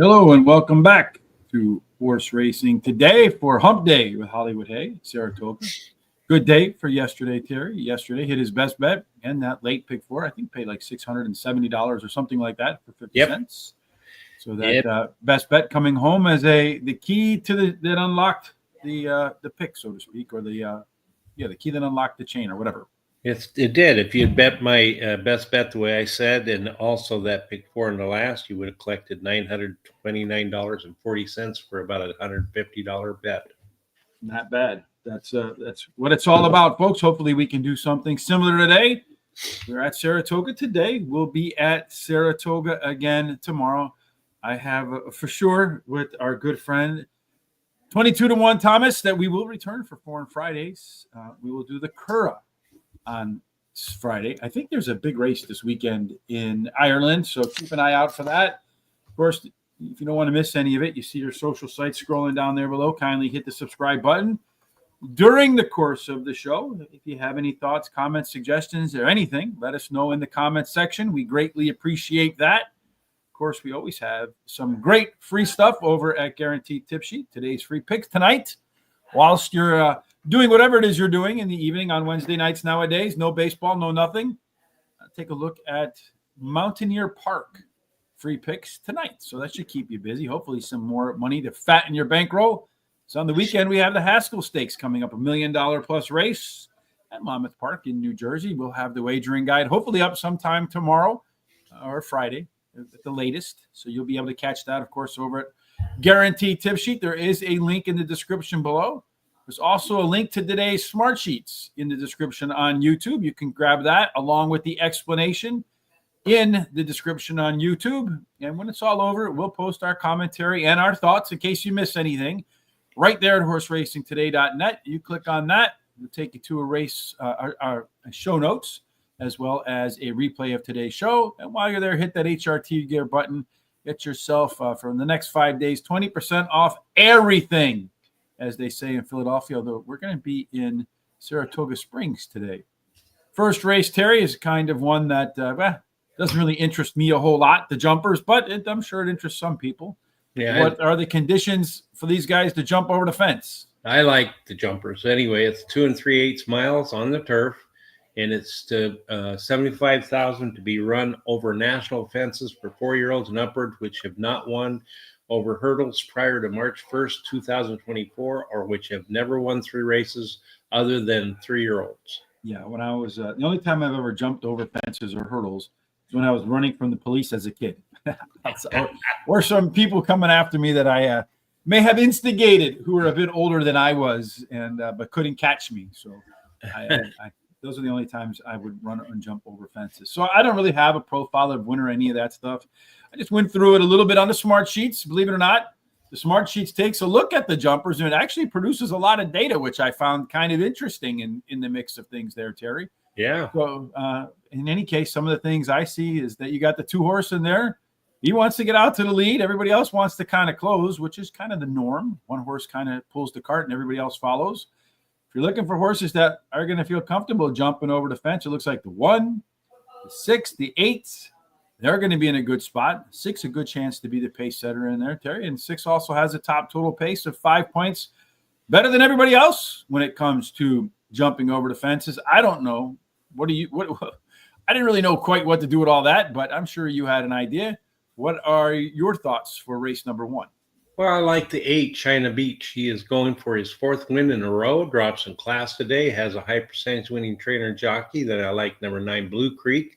Hello and welcome back to horse racing today for Hump Day with Hollywood Hay, Saratoga. Good day for yesterday, Terry. Yesterday hit his best bet and that late pick four. I think paid like $670 or something like that for 50 cents. So that best bet coming home as the key to that unlocked the pick, so to speak, or the key that unlocked the chain or whatever. It did. If you had bet my best bet the way I said, and also that pick four in the last, you would have collected $929.40 for about a $150 bet. Not bad. That's what it's all about, folks. Hopefully we can do something similar today. We're at Saratoga today. We'll be at Saratoga again tomorrow. I have for sure with our good friend 22-1 Thomas that we will return for Foreign Fridays. We will do the Curragh on Friday. I think there's a big race this weekend in Ireland, so keep an eye out for that. Of course, if you don't want to miss any of it, you see your social sites scrolling down there below. Kindly hit the subscribe button. During the course of the show, if you have any thoughts, comments, suggestions, or anything, let us know in the comments section. We greatly appreciate that. Of course, we always have some great free stuff over at Guaranteed Tip Sheet. Today's free picks tonight, whilst you're doing whatever it is you're doing in the evening on Wednesday nights nowadays. No baseball, no nothing. Take a look at Mountaineer Park free picks tonight. So that should keep you busy. Hopefully some more money to fatten your bankroll. So on the weekend, we have the Haskell Stakes coming up, $1 million plus race at Monmouth Park in New Jersey. We'll have the wagering guide hopefully up sometime tomorrow or Friday at the latest. So you'll be able to catch that, of course, over at Guaranteed Tip Sheet. There is a link in the description below. There's also a link to today's Smart Sheets in the description on YouTube. You can grab that along with the explanation in the description on YouTube. And when it's all over, we'll post our commentary and our thoughts in case you miss anything right there at horseracingtoday.net. You click on that. It'll take you to a race, our show notes, as well as a replay of today's show. And while you're there, hit that HRT gear button. Get yourself, for the next 5 days, 20% off everything, as they say in Philadelphia, although we're going to be in Saratoga Springs today. First race, Terry, is kind of one that doesn't really interest me a whole lot, the jumpers, but I'm sure it interests some people. Yeah. What are the conditions for these guys to jump over the fence? I like the jumpers. Anyway, it's 2 3/8 miles on the turf, and it's to $75,000 to be run over national fences for 4-year-olds and upwards, which have not won over hurdles prior to March 1st, 2024, or which have never won 3 races other than 3-year-olds. Yeah, when I was the only time I've ever jumped over fences or hurdles is when I was running from the police as a kid. or some people coming after me that I may have instigated who were a bit older than I was and but couldn't catch me. So those are the only times I would run and jump over fences. So I don't really have a profile of winner or any of that stuff. I just went through it a little bit on the Smart Sheets. Believe it or not, the Smart Sheets takes a look at the jumpers, and it actually produces a lot of data, which I found kind of interesting in the mix of things there, Terry. Yeah. So in any case, some of the things I see is that you got the 2-horse in there. He wants to get out to the lead. Everybody else wants to kind of close, which is kind of the norm. One horse kind of pulls the cart and everybody else follows. If you're looking for horses that are going to feel comfortable jumping over the fence, it looks like the 1, the 6, the 8, they're going to be in a good spot. 6, a good chance to be the pace setter in there, Terry. And 6 also has a top total pace of 5 points, better than everybody else when it comes to jumping over the fences. I don't know. What I didn't really know quite what to do with all that, but I'm sure you had an idea. What are your thoughts for race number 1? Well, I like the 8, China Beach. He is going for his 4th win in a row, drops in class today, has a high percentage winning trainer jockey that I like, number 9, Blue Creek.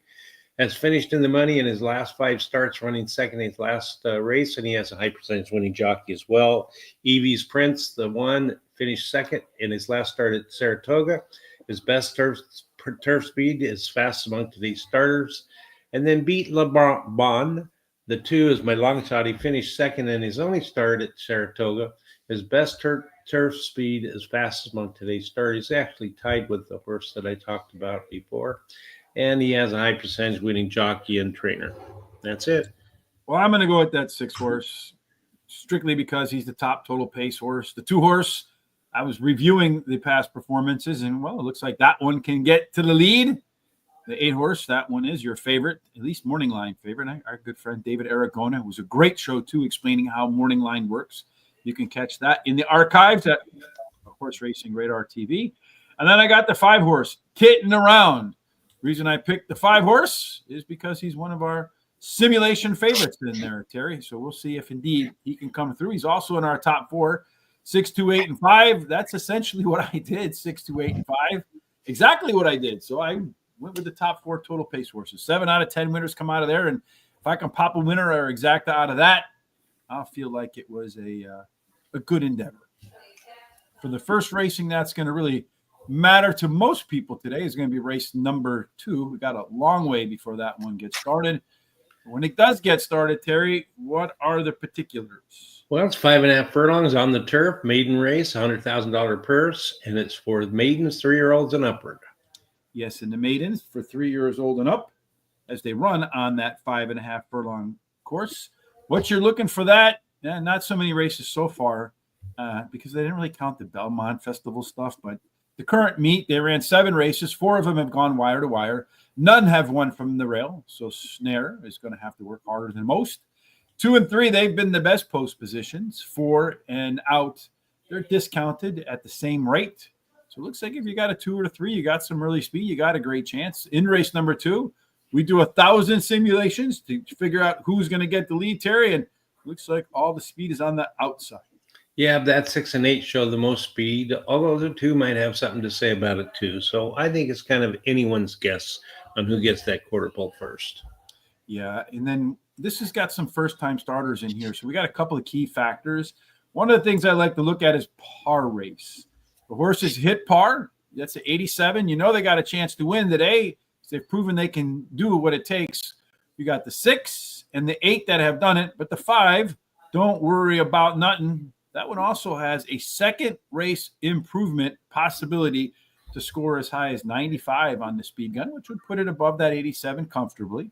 Has finished in the money in his last 5 starts, running second in his last race, and he has a high percentage winning jockey as well. Evie's Prince, the 1, finished second in his last start at Saratoga. His best turf speed is fast among today's starters. And then Beat Le Bon, the 2, is my long shot. He finished second in his only start at Saratoga. His best turf speed is fast among today's starters. He's actually tied with the horse that I talked about before. And he has a high percentage winning jockey and trainer. That's it. Well, I'm going to go with that 6-horse strictly because he's the top total pace horse. The 2-horse, I was reviewing the past performances, and, well, it looks like that one can get to the lead. The 8 horse, that one is your favorite, at least morning line favorite. Our good friend David Aragona. It was a great show, too, explaining how morning line works. You can catch that in the archives at Horse Racing Radar TV. And then I got the 5 horse, Kitten Around. Reason I picked the 5 horse is because he's one of our simulation favorites in there, Terry. So we'll see if indeed he can come through. He's also in our top 4, 6, 2, 8, and 5. That's essentially what I did, 6, 2, 8, and 5. Exactly what I did. So I went with the top 4 total pace horses. 7 out of 10 winners come out of there. And if I can pop a winner or exacta out of that, I'll feel like it was a good endeavor. For the first racing that's going to really matter to most people today is going to be race number 2. We got a long way before that one gets started. When it does get started, Terry, what are the particulars? Well, it's 5.5 furlongs on the turf, maiden race, $100,000 purse, and it's for maidens, 3-year-olds and upward. Yes, and the maidens for 3 years old and up as they run on that 5.5 furlong course. What you're looking for that, not so many races so far because they didn't really count the Belmont Festival stuff, but the current meet, they ran 7 races. 4 of them have gone wire to wire. None have won from the rail, so Snare is going to have to work harder than most. 2 and 3, they've been the best post positions. 4 and out, they're discounted at the same rate. So it looks like if you got a 2 or a 3, you got some early speed, you got a great chance. In race number 2, we do 1,000 simulations to figure out who's going to get the lead, Terry, and it looks like all the speed is on the outside. Yeah, that 6 and 8 show the most speed, although the 2 might have something to say about it too. So I think it's kind of anyone's guess on who gets that quarter pole first. Yeah, and then this has got some first-time starters in here. So we got a couple of key factors. One of the things I like to look at is par race. The horses hit par. That's an 87. You know they got a chance to win today. They've proven they can do what it takes. You got the 6 and the 8 that have done it, but the 5, don't worry about nothing. That one also has a second race improvement possibility to score as high as 95 on the speed gun, which would put it above that 87 comfortably.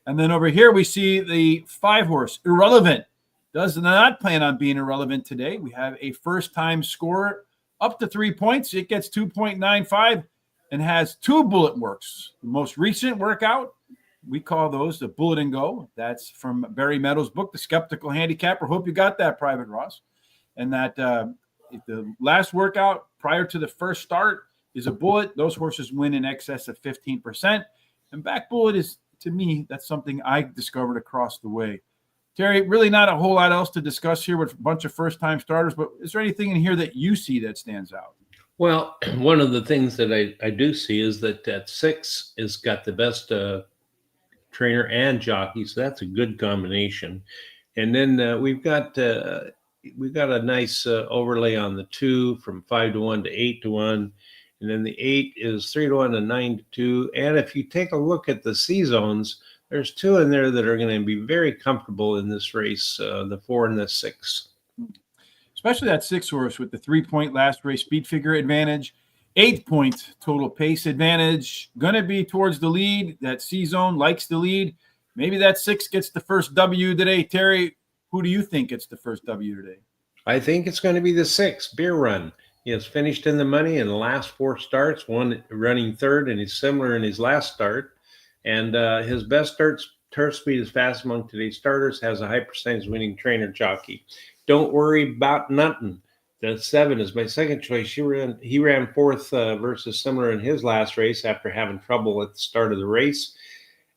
And then over here, we see the 5 horse, Irrelevant. Does not plan on being irrelevant today. We have a first-time scorer up to 3 points. It gets 2.95 and has 2 bullet works. The most recent workout, we call those the Bullet and Go. That's from Barry Meadows' book, The Skeptical Handicapper. Hope you got that, Private Ross. And that the last workout prior to the first start is a bullet. Those horses win in excess of 15%. And back bullet is, to me, that's something I discovered across the way. Terry, really not a whole lot else to discuss here with a bunch of first-time starters, but is there anything in here that you see that stands out? Well, one of the things that I do see is that 6 has got the best trainer and jockey, so that's a good combination. And then we've got a nice overlay on the 2 from 5-1 to 8-1. And then the 8 is 3-1 to 9-2. And if you take a look at the C zones, there's 2 in there that are going to be very comfortable in this race, the 4 and the 6. Especially that 6 horse with the 3-point last race speed figure advantage, 8-point total pace advantage. Going to be towards the lead. That C zone likes the lead. Maybe that 6 gets the first W today. Terry, who do you think gets the first W today? I think it's going to be the 6, Beer Run. He has finished in the money in the last 4 starts, one running third, and he's similar in his last start. And his best turf speed is fast among today's starters, has a high percentage winning trainer jockey. Don't worry about nothing. The 7 is my second choice. He ran 4th versus similar in his last race after having trouble at the start of the race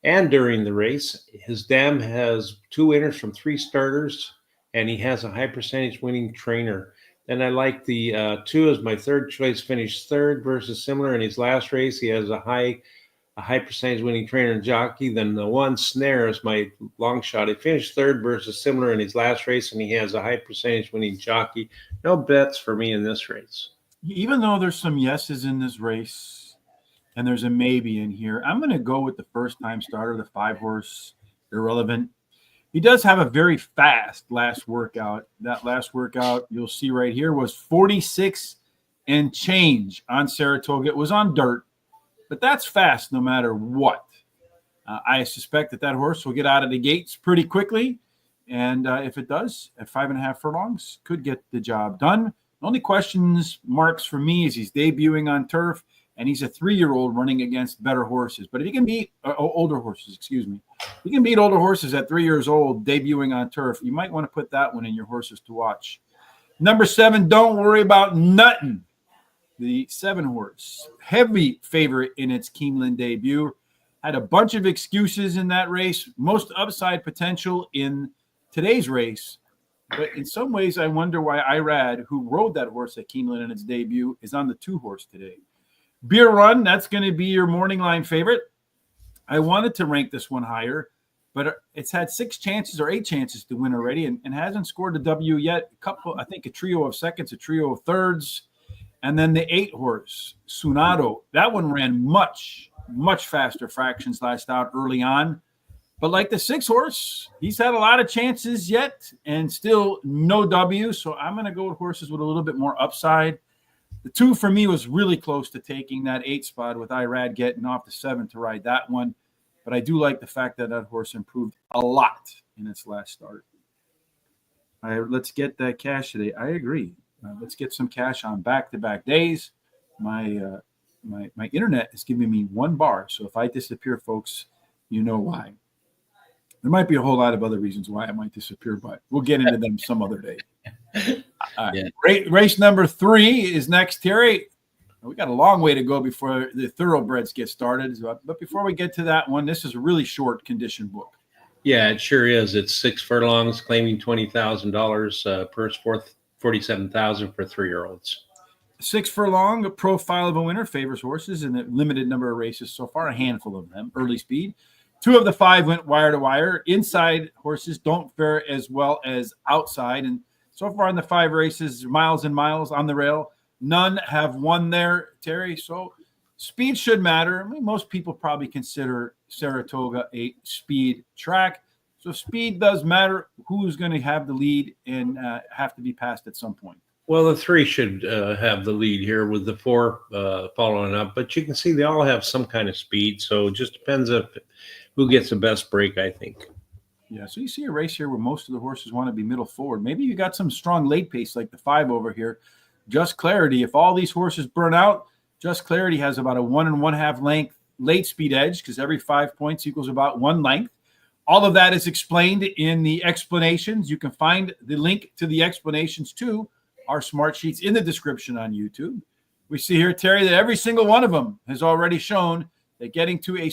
and during the race. His dam has 2 winners from 3 starters, and he has a high percentage winning trainer. Then I like the 2 as my third choice, finished 3rd versus similar in his last race. He has a high percentage winning trainer and jockey. Then the 1, Snare, is my long shot. He finished 3rd versus similar in his last race, and he has a high percentage winning jockey. No bets for me in this race. Even though there's some yeses in this race and there's a maybe in here, I'm going to go with the first-time starter, the 5 horse, Irrelevant. He does have a very fast last workout. That last workout you'll see right here was 46 and change on Saratoga. It was on dirt, but that's fast no matter what. I suspect that horse will get out of the gates pretty quickly. And if it does, at 5.5 furlongs, could get the job done. The only marks for me is he's debuting on turf, and he's a 3-year-old running against better horses. But if he can beat older horses, excuse me, if he can beat older horses at 3 years old, debuting on turf, you might want to put that one in your horses to watch. Number 7, Don't Worry About Nothing. The 7-horse, heavy favorite in its Keeneland debut, had a bunch of excuses in that race, most upside potential in today's race. But in some ways, I wonder why Irad, who rode that horse at Keeneland in its debut, is on the 2-horse today. Beer Run, that's going to be your morning line favorite. I wanted to rank this one higher, but it's had 8 chances to win already and hasn't scored a W yet. A trio of seconds, a trio of thirds. And then the 8-horse, Sunado, that one ran much, much faster fractions last out early on. But like the 6-horse, he's had a lot of chances yet and still no W. So I'm going to go with horses with a little bit more upside. The 2 for me was really close to taking that 8 spot with Irad getting off the 7 to ride that one. But I do like the fact that horse improved a lot in its last start. All right, let's get that cash today. I agree. Let's get some cash on back-to-back days. My internet is giving me 1 bar. So if I disappear, folks, you know why. There might be a whole lot of other reasons why I might disappear, but we'll get into them some other day. Race number 3 is next, Terry. We got a long way to go before the thoroughbreds get started. But before we get to that one, this is a really short condition book. Yeah, it sure is. It's 6 furlongs, claiming $20,000, purse worth $47,000 for 3-year-olds. 6 furlong, a profile of a winner, favors horses in a limited number of races so far, a handful of them, early speed. 2 of the 5 went wire to wire. Inside horses don't fare as well as outside. And so far in the 5 races, miles and miles on the rail, none have won there, Terry. So speed should matter. I mean, most people probably consider Saratoga a speed track. So speed does matter. Who's going to have the lead and have to be passed at some point? Well, the 3 should have the lead here with the 4 following up. But you can see they all have some kind of speed. So it just depends who gets the best break, I think. Yeah, so you see a race here where most of the horses want to be middle forward. Maybe you got some strong late pace like the 5 over here. Just Clarity. If all these horses burn out, Just Clarity has about a 1 1/2 length late speed edge because every 5 points equals about 1 length. All of that is explained in the explanations. You can find the link to the explanations to our smart sheets in the description on YouTube. We see here, Terry, that every single one of them has already shown that getting to a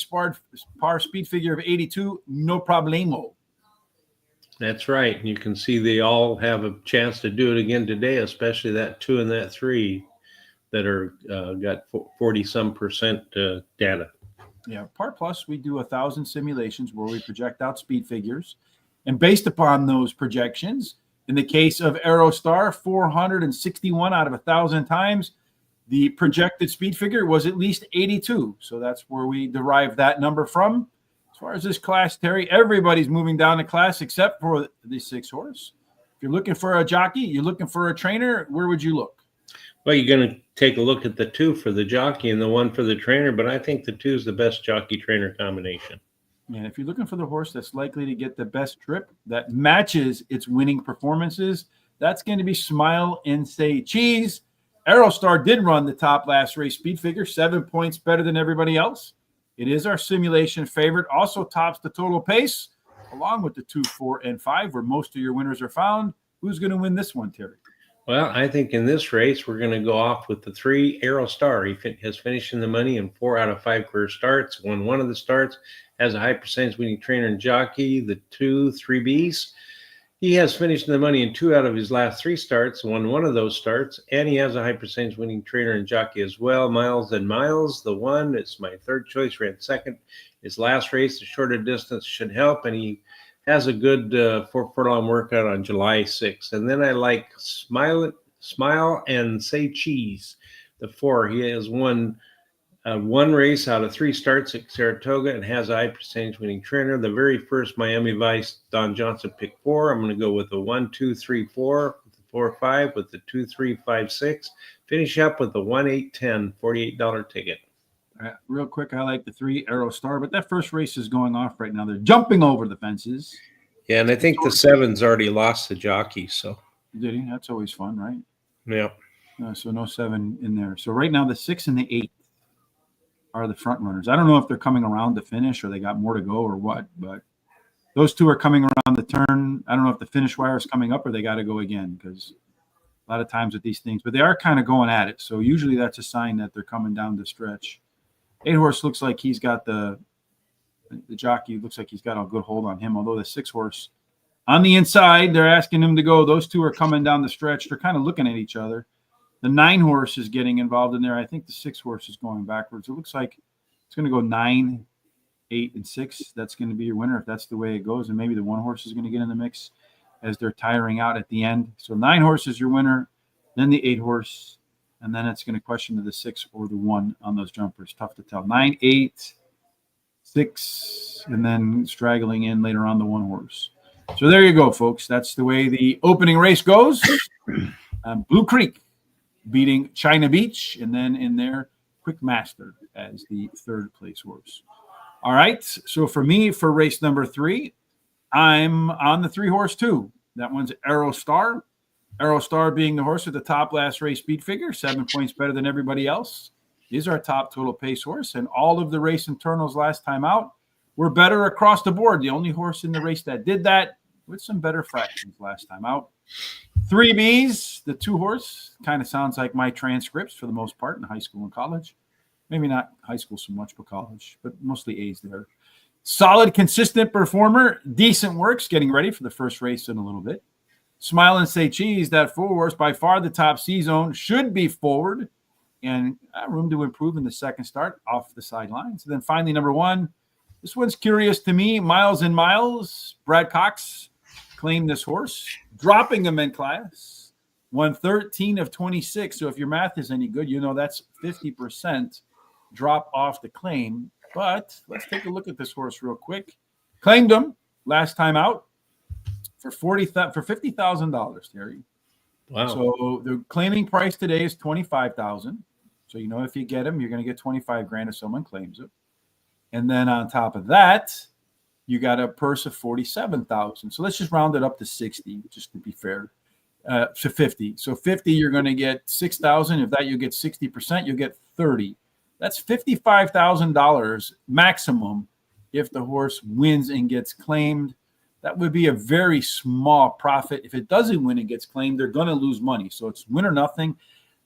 par speed figure of 82, no problemo. That's right. You can see they all have a chance to do it again today, especially that 2 and that 3 that are got 40-some% data. Yeah, Par Plus, we do 1,000 simulations where we project out speed figures. And based upon those projections, in the case of Aerostar, 461 out of 1,000 times, the projected speed figure was at least 82. So that's where we derive that number from. As far as this class, Terry, everybody's moving down the class except for the 6-horse. If you're looking for a jockey, you're looking for a trainer, where would you look? Well, you're going to take a look at the 2 for the jockey and the 1 for the trainer, but I think the 2 is the best jockey-trainer combination. Yeah, if you're looking for the horse that's likely to get the best trip that matches its winning performances, that's going to be Smile and Say Cheese. Aerostar did run the top last race speed figure, 7 points better than everybody else. It is our simulation favorite, also tops the total pace, along with the 2, 4, and 5, where most of your winners are found. Who's going to win this one, Terry? Well, I think in this race, we're going to go off with the 3, Aerostar. He has finished in the money in 4 out of 5 career starts, won 1 of the starts, has a high percentage winning trainer and jockey, the 2, 3Bs. He has finished in the money in 2 out of his last 3 starts, won 1 of those starts, and he has a high percentage winning trainer and jockey as well. Miles and Miles, the 1, it's my 3rd choice, ran 2nd. His last race, the shorter distance should help, and he has a good 4 furlong workout on July 6th. And then I like Smile and Say Cheese, the 4. He has won 1 race out of 3 starts at Saratoga and has a high percentage winning trainer. The very first Miami Vice, Don Johnson picked 4. I'm going to go with the 1, 2, 3, 4, with the 4, 5, with the 2, 3, 5, 6. Finish up with the 1, 8, 10, $48 ticket. Real quick, I like the 3, Aerostar, but that first race is going off right now. They're jumping over the fences. Yeah, and I think the 7's already lost the jockey, so. Did he? That's always fun, right? Yeah. So no 7 in there. So right now the 6 and the 8 are the front runners. I don't know if they're coming around to finish or they got more to go or what, but those two are coming around the turn. I don't know if the finish wire is coming up or they got to go again, because a lot of times with these things, but they are kind of going at it. So usually that's a sign that they're coming down the stretch. 8-horse looks like he's got the jockey looks like he's got a good hold on him, although the 6-horse on the inside, they're asking him to go. Those two are coming down the stretch. They're kind of looking at each other. The 9-horse is getting involved in there. I think the 6-horse is going backwards. It looks like it's going to go 9, 8, and 6. That's going to be your winner if that's the way it goes. And maybe the 1-horse is going to get in the mix as they're tiring out at the end. So 9-horse is your winner, then the 8-horse, and then it's going to question to the 6 or the 1 on those jumpers. Tough to tell. 9, 8, 6, and then straggling in later on the 1-horse. So there you go, folks. That's the way the opening race goes. Blue Creek beating China Beach, and then in there, Quick Master as the 3rd place horse. All right. So for me, for race number 3, I'm on the 3-horse too. That one's Arrow Star. Arrow Star being the horse at the top last race speed figure, 7 points better than everybody else. Is our top total pace horse, and all of the race internals last time out were better across the board. The only horse in the race that did that with some better fractions last time out. 3 Bs, the 2-horse, kind of sounds like my transcripts for the most part in high school and college. Maybe not high school so much, but college, but mostly A's there. Solid, consistent performer, decent works, getting ready for the first race in a little bit. Smile and Say Cheese, that 4-horse, by far the top C-zone, should be forward and room to improve in the second start off the sidelines. And then finally, number 1, this one's curious to me. Miles and Miles, Brad Cox claimed this horse, dropping him in class, won 13 of 26. So if your math is any good, you know that's 50% drop off the claim. But let's take a look at this horse real quick. Claimed him last time out for $50,000, Terry. Wow. So the claiming price today is $25,000. So you know if you get him, you're going to get $25,000 if someone claims it. And then on top of that, you got a purse of $47,000. So let's just round it up to 60, just to be fair, to 50. So 50, you're going to get $6,000. If that you get 60%, you'll get 30. That's $55,000 maximum if the horse wins and gets claimed. That would be a very small profit. If it doesn't win and gets claimed, they're going to lose money. So it's win or nothing.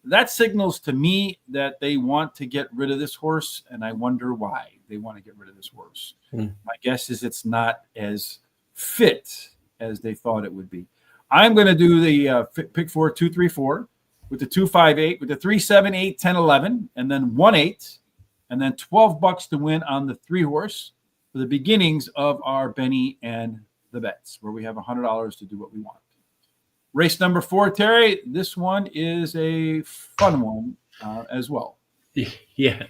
That signals to me that they want to get rid of this horse, and I wonder why they want to get rid of this horse. My guess is it's not as fit as they thought it would be. I'm going to do the pick 4, 2, 3, 4 with the 2, 5, 8, with the 3, 7, 8, 10, 11, and then 1, 8, and then $12 to win on the 3-horse for the beginnings of our Benny and the Bets, where we have $100 to do what we want. Race number 4, Terry, this one is a fun one as well. Yeah,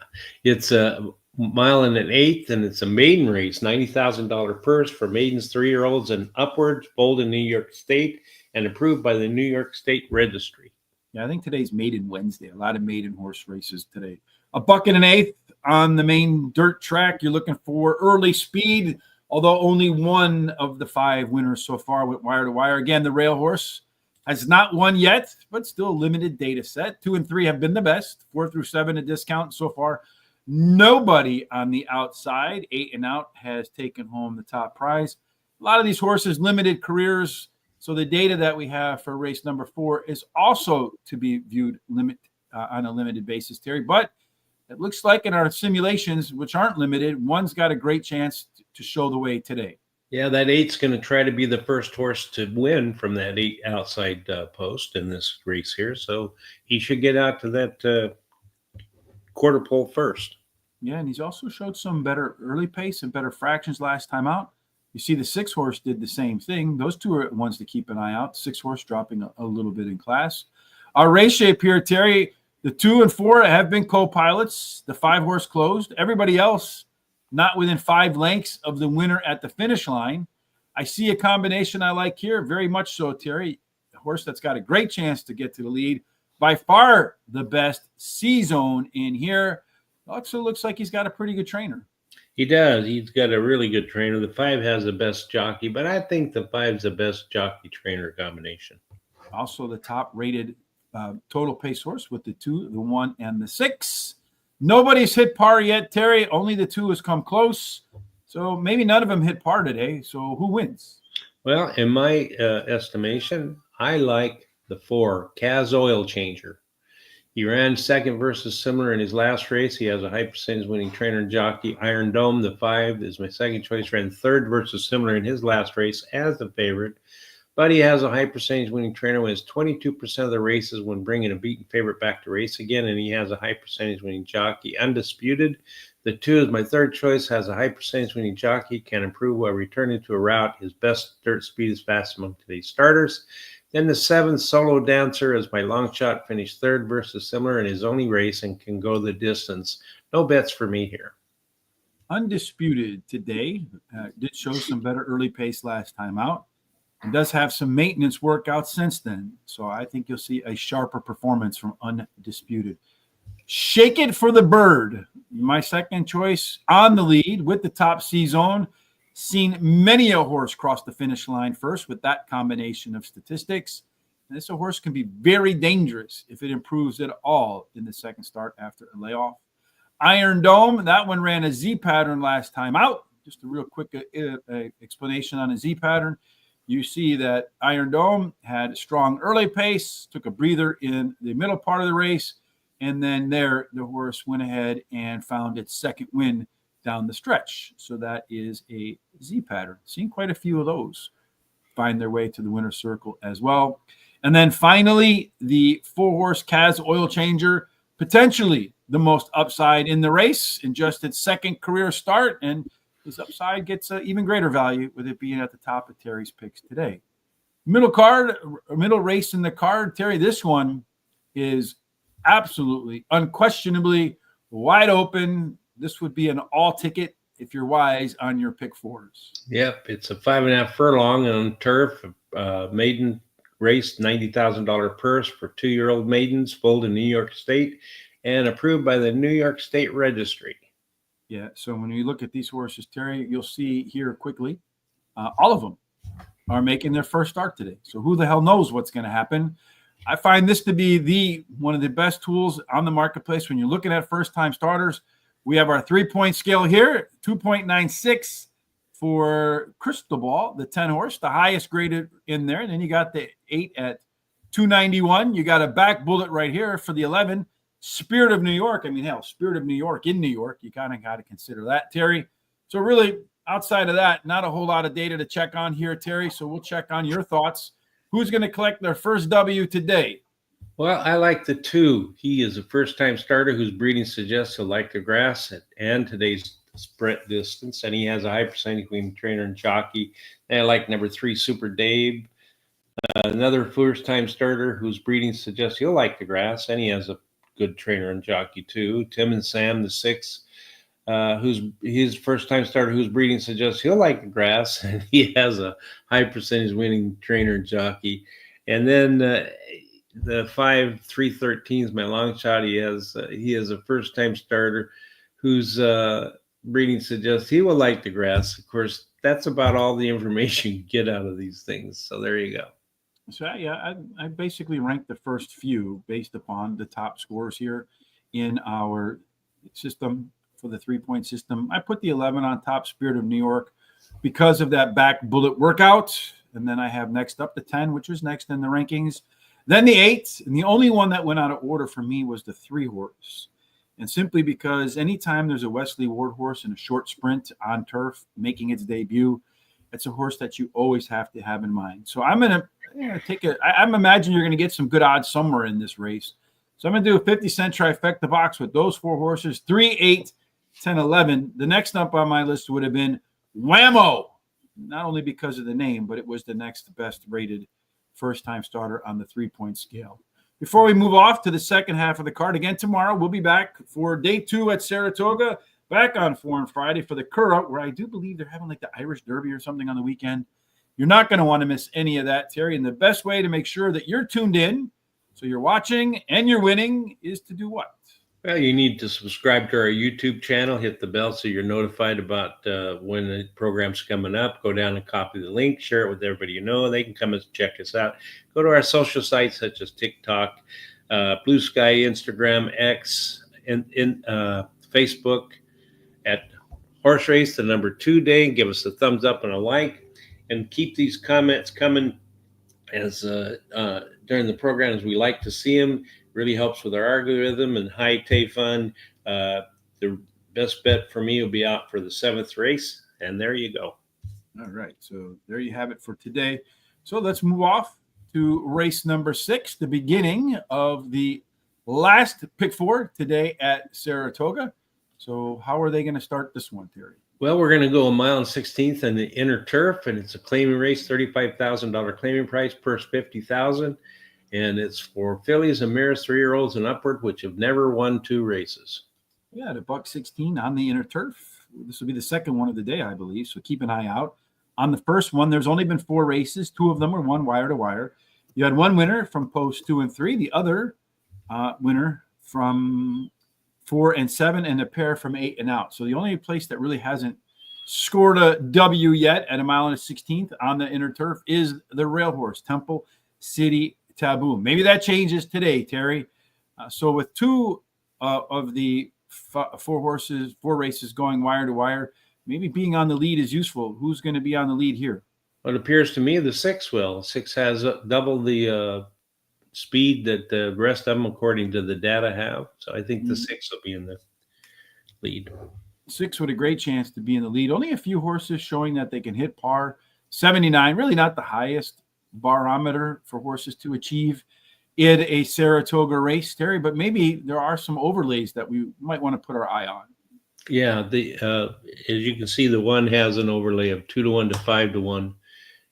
it's a mile and an eighth, and it's a maiden race, $90,000 purse for maidens, 3-year-olds and upwards, bowled in New York State and approved by the New York State Registry. Yeah, I think today's Maiden Wednesday. A lot of maiden horse races today. $1.08 on the main dirt track. You're looking for early speed, although only one of the 5 winners so far went wire to wire. Again, the rail horse has not won yet, but still a limited data set. 2 and 3 have been the best. 4 through 7 a discount so far. Nobody on the outside. 8 and out has taken home the top prize. A lot of these horses limited careers, so the data that we have for race number 4 is also to be viewed on a limited basis, Terry. But it looks like in our simulations, which aren't limited, one's got a great chance to show the way today. Yeah, that 8's going to try to be the first horse to win from that 8 outside post in this race here. So he should get out to that quarter pole first. Yeah, and he's also showed some better early pace and better fractions last time out. You see the 6-horse did the same thing. Those two are ones to keep an eye out. 6-horse dropping a little bit in class. Our race shape here, Terry, the 2 and 4 have been co-pilots. The 5-horse closed. Everybody else not within 5 lengths of the winner at the finish line. I see a combination I like here, very much so, Terry. A horse that's got a great chance to get to the lead. By far the best C-zone in here. Also looks like he's got a pretty good trainer. He does. He's got a really good trainer. The 5 has the best jockey, but I think the 5's the best jockey-trainer combination. Also the top-rated total pace horse with the 2, the 1, and the 6. Nobody's hit par yet, Terry. Only the two has come close. So maybe none of them hit par today. So who wins? Well, in my estimation, I like the 4, Kaz Oil Changer. He ran second versus similar in his last race. He has a high percentage winning trainer and jockey. Iron Dome, the 5, is my second choice. Ran third versus similar in his last race as the favorite. But he has a high percentage winning trainer, wins 22% of the races when bringing a beaten favorite back to race again. And he has a high percentage winning jockey. Undisputed, the 2 is my third choice, has a high percentage winning jockey, can improve while returning to a route. His best dirt speed is fast among today's starters. Then the 7, Solo Dancer, is my long shot, finished third versus similar in his only race and can go the distance. No bets for me here. Undisputed today did show some better early pace last time out. It does have some maintenance workouts since then. So I think you'll see a sharper performance from Undisputed. Shake It for the Bird, my second choice on the lead with the top C zone. Seen many a horse cross the finish line first with that combination of statistics. And this horse can be very dangerous if it improves at all in the second start after a layoff. Iron Dome, that one ran a Z pattern last time out. Just a real quick explanation on a Z pattern. You see that Iron Dome had a strong early pace, took a breather in the middle part of the race, and then there the horse went ahead and found its second win down the stretch. So that is a Z pattern. Seen quite a few of those find their way to the winner's circle as well. And then finally, the 4-horse Kaz Oil Changer, potentially the most upside in the race in just its second career start. And his upside gets even greater value with it being at the top of Terry's picks today. Middle race in the card, Terry, this one is absolutely, unquestionably wide open. This would be an all ticket if you're wise on your pick 4s. Yep, it's a 5.5 furlong on turf. Maiden race, $90,000 purse for 2-year-old maidens, full to New York State, and approved by the New York State Registry. Yeah, so when you look at these horses, Terry, you'll see here quickly, all of them are making their first start today. So who the hell knows what's going to happen? I find this to be one of the best tools on the marketplace when you're looking at first-time starters. We have our 3-point scale here, 2.96 for Crystal Ball, the 10 horse, the highest graded in there. And then you got the 8 at 291. You got a back bullet right here for the 11. Spirit of New York. I mean, hell, Spirit of New York in New York. You kind of got to consider that, Terry. So really, outside of that, not a whole lot of data to check on here, Terry. So we'll check on your thoughts. Who's going to collect their first W today? Well, I like the 2. He is a first-time starter whose breeding suggests he'll like the grass and today's sprint distance, and he has a high percentage between trainer and jockey. And I like number 3, Super Dave, another first-time starter whose breeding suggests he'll like the grass, and he has a good trainer and jockey too. Tim and Sam, the 6, who's his first-time starter whose breeding suggests he'll like the grass, and he has a high percentage winning trainer and jockey. And then the 5, 313 is my long shot. He is a first-time starter whose breeding suggests he will like the grass. Of course, that's about all the information you get out of these things. So there you go. So yeah, I basically ranked the first few based upon the top scores here in our system for the 3-point system. I put the 11 on top, Spirit of New York, because of that back bullet workout. And then I have next up the 10, which was next in the rankings. Then the 8, and the only one that went out of order for me was the 3-horse. And simply because anytime there's a Wesley Ward horse in a short sprint on turf making its debut, it's a horse that you always have to have in mind. So I'm going to I'm imagining you're going to get some good odds somewhere in this race. So I'm going to do a 50-cent trifecta box with those 4 horses, 3, 8, 10, 11. The next up on my list would have been Whammo, not only because of the name, but it was the next best rated first-time starter on the 3-point scale. Before we move off to the second half of the card, again, tomorrow we'll be back for day 2 at Saratoga, back on Foreign Friday for the Curragh, where I do believe they're having like the Irish Derby or something on the weekend. You're not going to want to miss any of that, Terry. And the best way to make sure that you're tuned in, so you're watching and you're winning, is to do what? Well, you need to subscribe to our YouTube channel, hit the bell so you're notified about when the program's coming up. Go down and copy the link, share it with everybody you know. They can come and check us out. Go to our social sites such as TikTok, Blue Sky, Instagram, X, in Facebook at Horse Race, the number 2 day. Give us a thumbs up and a like, and keep these comments coming as during the programs. We like to see them. Really helps with our algorithm and high Tay fun. The best bet for me will be out for the 7th race, and there you go. All right, so there you have it for today. So let's move off to race number 6, the beginning of the last pick 4 today at Saratoga. So how are they going to start this one, Terry? Well, we're going to go 1 mile and 16th in the inner turf, and it's a claiming race, $35,000 claiming price, purse $50,000, and it's for fillies and mares, 3-year-olds and upward, which have never won 2 races. Yeah, the $1.16 on the inner turf. This will be the second one of the day, I believe. So keep an eye out. On the first one, there's only been 4 races. 2 of them were won wire to wire. You had one winner from post 2 and 3, the other winner from 4 and 7, and a pair from 8 and out. So the only place that really hasn't scored a W yet at 1 mile and 16th on the inner turf is the rail horse, Temple City Taboo. Maybe that changes today, Terry. So with 2 of the 4 races going wire to wire, maybe being on the lead is useful. Who's going to be on the lead here? Well, it appears to me the 6 will. 6 has double the speed that the rest of them, according to the data, have. So I think the 6 will be in the lead. 6 with a great chance to be in the lead. Only a few horses showing that they can hit par. 79, really not the highest barometer for horses to achieve in a Saratoga race, Terry, but maybe there are some overlays that we might want to put our eye on. Yeah, as you can see, the one has an overlay of 2-1 to 5-1,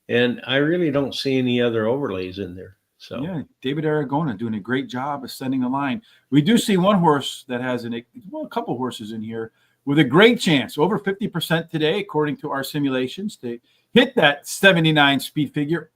and I really don't see any other overlays in there. So yeah, David Aragona doing a great job of setting a line. We do see one horse that has a couple horses in here with a great chance, over 50% today, according to our simulations, to hit that 79 speed figure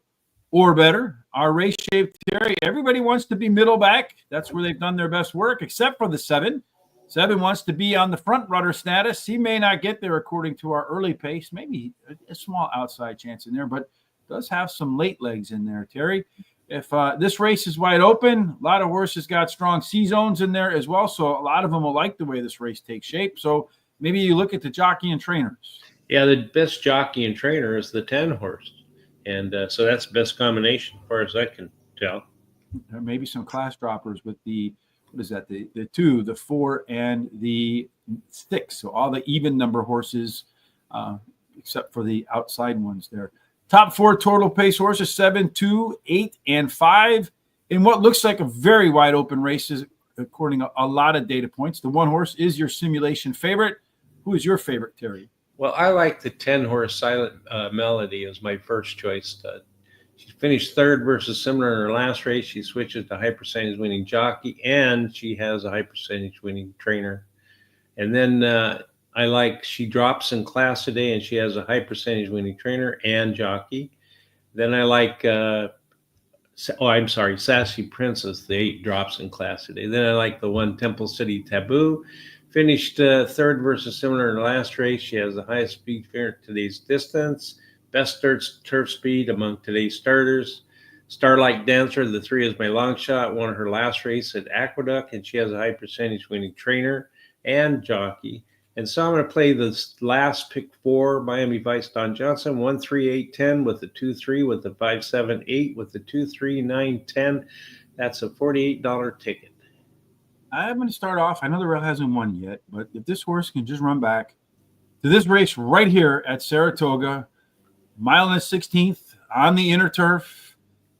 or better. Our race shape, Terry, everybody wants to be middle back. That's where they've done their best work, except for the 7. 7 wants to be on the front runner status. He may not get there according to our early pace. Maybe a small outside chance in there, but does have some late legs in there, Terry. If this race is wide open, a lot of horses got strong C zones in there as well. So a lot of them will like the way this race takes shape. So maybe you look at the jockey and trainers. Yeah, the best jockey and trainer is the 10 horse. And so that's the best combination as far as I can tell. There may be some class droppers with the 2, the 4, and the 6. So all the even number horses, except for the outside ones there. Top 4 total pace horses, 7, 2, 8, and 5. In what looks like a very wide open races, according to a lot of data points. The 1 horse is your simulation favorite. Who is your favorite, Terry? Well, I like the 10 horse Silent Melody as my first choice stud. She finished 3rd versus similar in her last race. She switches to high percentage winning jockey, and she has a high percentage winning trainer. And then she drops in class today, and she has a high percentage winning trainer and jockey. Then I like, Sassy Princess, the 8 drops in class today. Then I like the 1 Temple City Taboo. Finished 3rd versus similar in the last race. She has the highest speed for today's distance. Best turf speed among today's starters. Starlight Dancer, the 3 is my long shot. Won her last race at Aqueduct, and she has a high percentage winning trainer and jockey. And so I'm going to play the last pick 4, Miami Vice Don Johnson, 1, 3, 8, 10 with the 2, 3, with the 5, 7, 8, with the 2, 3, 9, 10. That's a $48 ticket. I'm going to start off. I know the rail hasn't won yet, but if this horse can just run back to this race right here at Saratoga, 1 mile 16th on the inner turf,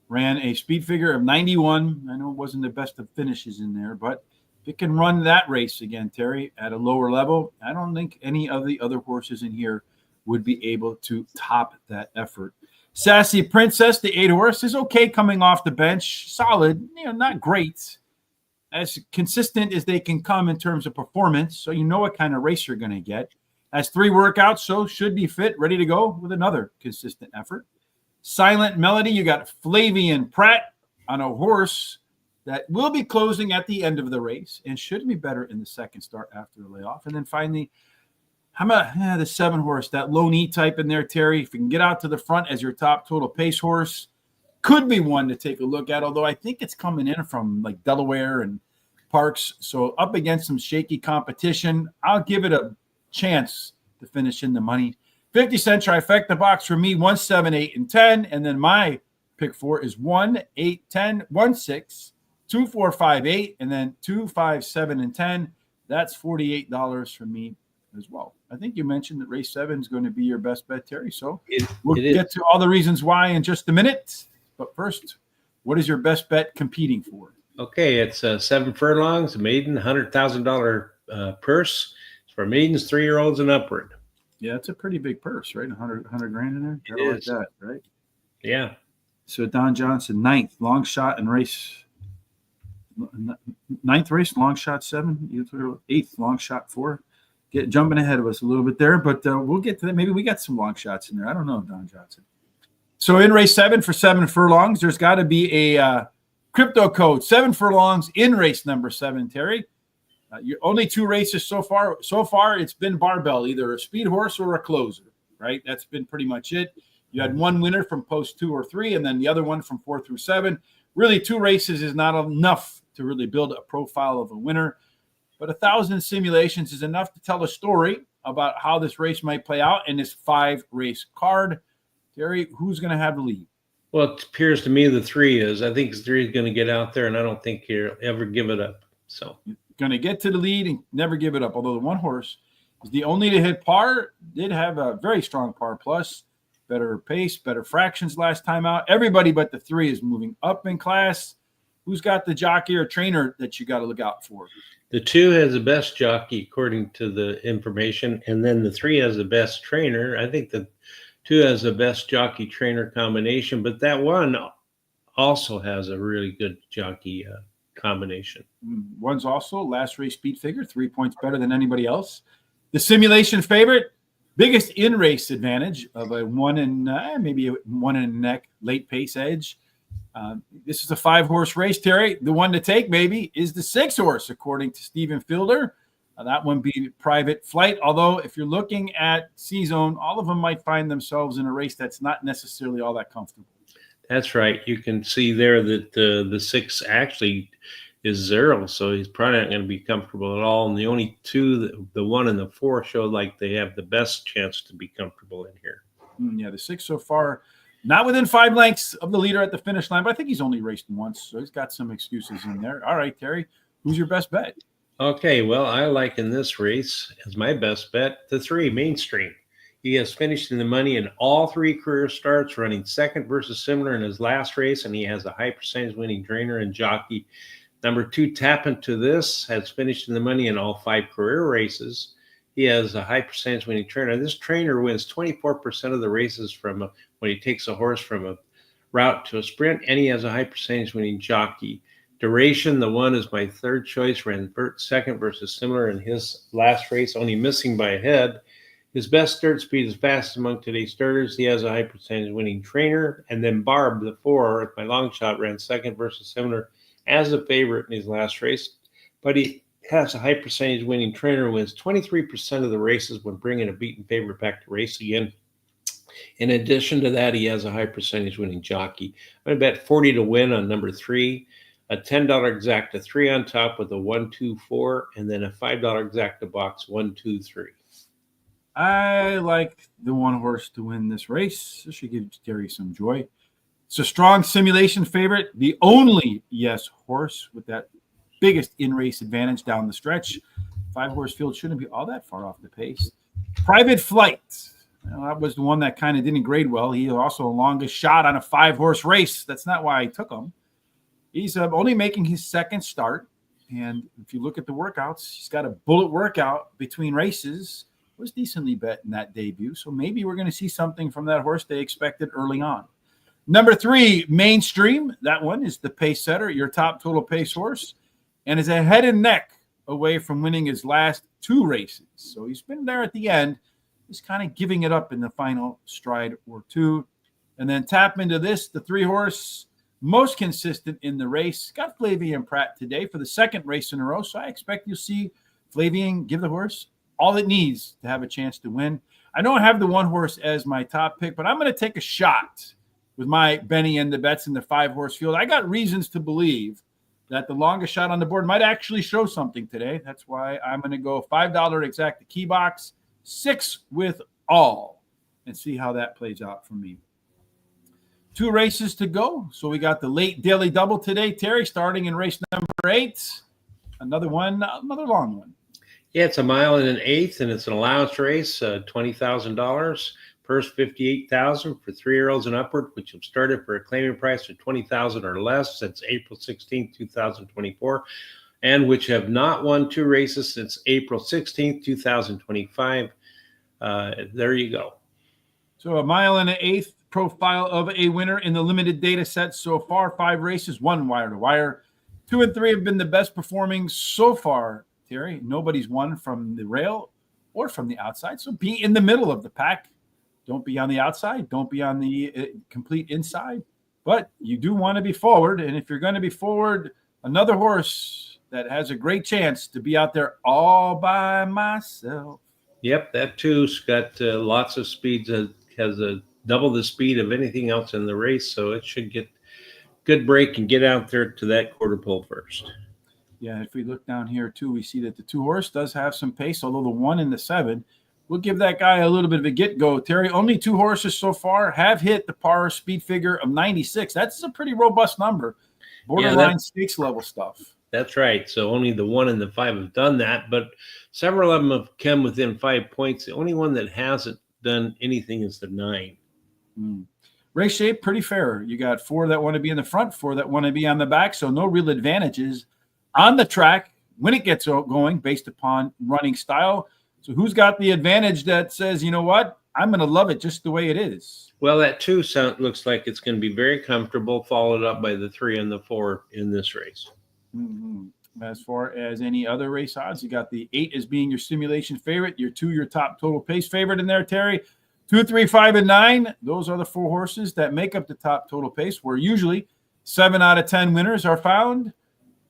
ran a speed figure of 91. I know it wasn't the best of finishes in there, but if it can run that race again, Terry, at a lower level, I don't think any of the other horses in here would be able to top that effort. Sassy Princess, the 8 horse, is okay coming off the bench. Solid, not great. As consistent as they can come in terms of performance, so you know what kind of race you're going to get. Has 3 workouts, so should be fit, ready to go with another consistent effort. Silent Melody, you got Flavian Pratt on a horse that will be closing at the end of the race and should be better in the second start after the layoff. And then finally, how about the 7 horse, that low knee type in there, Terry? If you can get out to the front as your top total pace horse, could be one to take a look at, although I think it's coming in from like Delaware and Parks. So up against some shaky competition, I'll give it a chance to finish in the money. 50-cent trifecta box for me, 1, 7, 8, and 10. And then my pick 4 is 1, 8, 10, 1, 6, 2, 4, 5, 8, and then 2, 5, 7, and 10. That's $48 for me as well. I think you mentioned that race 7 is going to be your best bet, Terry. So we'll get to all the reasons why in just a minute. But first, what is your best bet competing for? Okay, it's 7 furlongs, a maiden, $100,000 purse. It's for maidens, 3-year-olds and upward. Yeah, it's a pretty big purse, right? 100 grand in there. Gotta like that, right? Yeah. So Don Johnson, 9th, long shot and race. 9th race, long shot 7. 8th, long shot 4. Jumping ahead of us a little bit there, but we'll get to that. Maybe we got some long shots in there. I don't know, Don Johnson. So in race 7 for 7 furlongs, there's got to be a crypto code, 7 furlongs in race number 7, Terry. You're only 2 races so far. So far, it's been barbell, either a speed horse or a closer, right? That's been pretty much it. You had one winner from post 2 or 3, and then the other one from 4 through 7. Really, 2 races is not enough to really build a profile of a winner. But 1,000 simulations is enough to tell a story about how this race might play out in this 5-race card. Terry, who's going to have the lead? Well, it appears to me the 3 is. I think the 3 is going to get out there, and I don't think he'll ever give it up. So going to get to the lead and never give it up. Although the one horse is the only to hit par, did have a very strong par plus, better pace, better fractions last time out. Everybody but the 3 is moving up in class. Who's got the jockey or trainer that you got to look out for? The 2 has the best jockey, according to the information, and then the 3 has the best trainer. I think the 2 has the best jockey trainer combination, but that 1 also has a really good jockey combination. 1's also last race speed figure, 3 points better than anybody else. The simulation favorite, biggest in race advantage of a 1 and maybe a 1 and a neck late pace edge. This is a 5-horse race, Terry. The one to take maybe is the 6-horse, according to Stephen Fielder. That one be Private Flight. Although if you're looking at C-Zone, all of them might find themselves in a race that's not necessarily all that comfortable. That's right. You can see there that the 6 actually is 0, so he's probably not going to be comfortable at all. And the only 2, the 1 and the 4, show like they have the best chance to be comfortable in here. Yeah, the 6 so far, not within 5 lengths of the leader at the finish line, but I think he's only raced once, so he's got some excuses in there. All right, Terry, who's your best bet? Okay, well, I like in this race as my best bet the 3, Mainstream. He has finished in the money in all 3 career starts, running second versus similar in his last race, and he has a high percentage winning trainer and jockey. Number 2, Tap Into This, has finished in the money in all 5 career races. He has a high percentage winning trainer. This trainer wins 24% of the races from when he takes a horse from a route to a sprint, and he has a high percentage winning jockey. Duration, the 1 is my 3rd choice, ran second versus similar in his last race, only missing by a head. His best start speed is fastest among today's starters. He has a high percentage winning trainer. And then Barb, the 4, my long shot, ran second versus similar as a favorite in his last race. But he has a high percentage winning trainer, wins 23% of the races when bringing a beaten favorite back to race again. In addition to that, he has a high percentage winning jockey. I'm going to bet 40 to win on number 3, a $10 exacta 3 on top with a 1, 2, 4, and then a $5 exacta box 1, 2, 3. I like the 1 horse to win this race. This should give Terry some joy. It's a strong simulation favorite, the only yes horse with that biggest in-race advantage down the stretch. 5-horse field shouldn't be all that far off the pace. Private Flight. Well, that was the one that kind of didn't grade well. He also the longest shot on a 5-horse race. That's not why I took him. He's only making his 2nd start. And if you look at the workouts, he's got a bullet workout between races. Was decently bet in that debut. So maybe we're going to see something from that horse they expected early on. Number 3, Mainstream. That one is the pace setter, your top total pace horse, and is a head and neck away from winning his last 2 races. So he's been there at the end, just kind of giving it up in the final stride or 2. And then Tap Into This, the 3-horse, most consistent in the race. Got Flavien Prat today for the 2nd race in a row. So I expect you'll see Flavien give the horse all it needs to have a chance to win. I don't have the 1 horse as my top pick, but I'm going to take a shot with my Benny and the bets in the 5-horse field. I got reasons to believe that the longest shot on the board might actually show something today. That's why I'm going to go $5 exact the key box, 6 with all, and see how that plays out for me. 2 races to go. So we got the late daily double today, Terry, starting in race number 8. Another long one. Yeah, it's a mile and an eighth, and it's an allowance race, $20,000. Purse $58,000 for 3-year-olds and upward, which have started for a claiming price of $20,000 or less since April 16, 2024, and which have not won 2 races since April 16, 2025. There you go. So a mile and an eighth profile of a winner in the limited data set so far. 5 races, 1 wire to wire. 2 and 3 have been the best performing so far, Terry. Nobody's won from the rail or from the outside. So be in the middle of the pack. Don't be on the outside. Don't be on the complete inside. But you do want to be forward. And if you're going to be forward, another horse that has a great chance to be out there all by myself. Yep, that too's got lots of speeds. Has double the speed of anything else in the race. So it should get good break and get out there to that quarter pole first. Yeah, if we look down here too, we see that the 2 horse does have some pace, although the 1 and the 7 will give that guy a little bit of a get-go. Terry, only 2 horses so far have hit the par speed figure of 96. That's a pretty robust number. Borderline stakes level stuff. That's right. So only the 1 and the 5 have done that, but several of them have come within 5 points. The only one that hasn't done anything is the 9. Race shape, pretty fair. You got 4 that want to be in the front, 4 that want to be on the back, so no real advantages on the track when it gets going based upon running style. So who's got the advantage that says, you know what, I'm going to love it just the way it is? Well, that 2 looks like it's going to be very comfortable, followed up by the 3 and the 4 in this race. As far as any other race odds, you got the 8 as being your simulation favorite, your 2, your top total pace favorite in there, Terry. 2, 3, 5, and 9. Those are the 4 horses that make up the top total pace, where usually 7 out of 10 winners are found.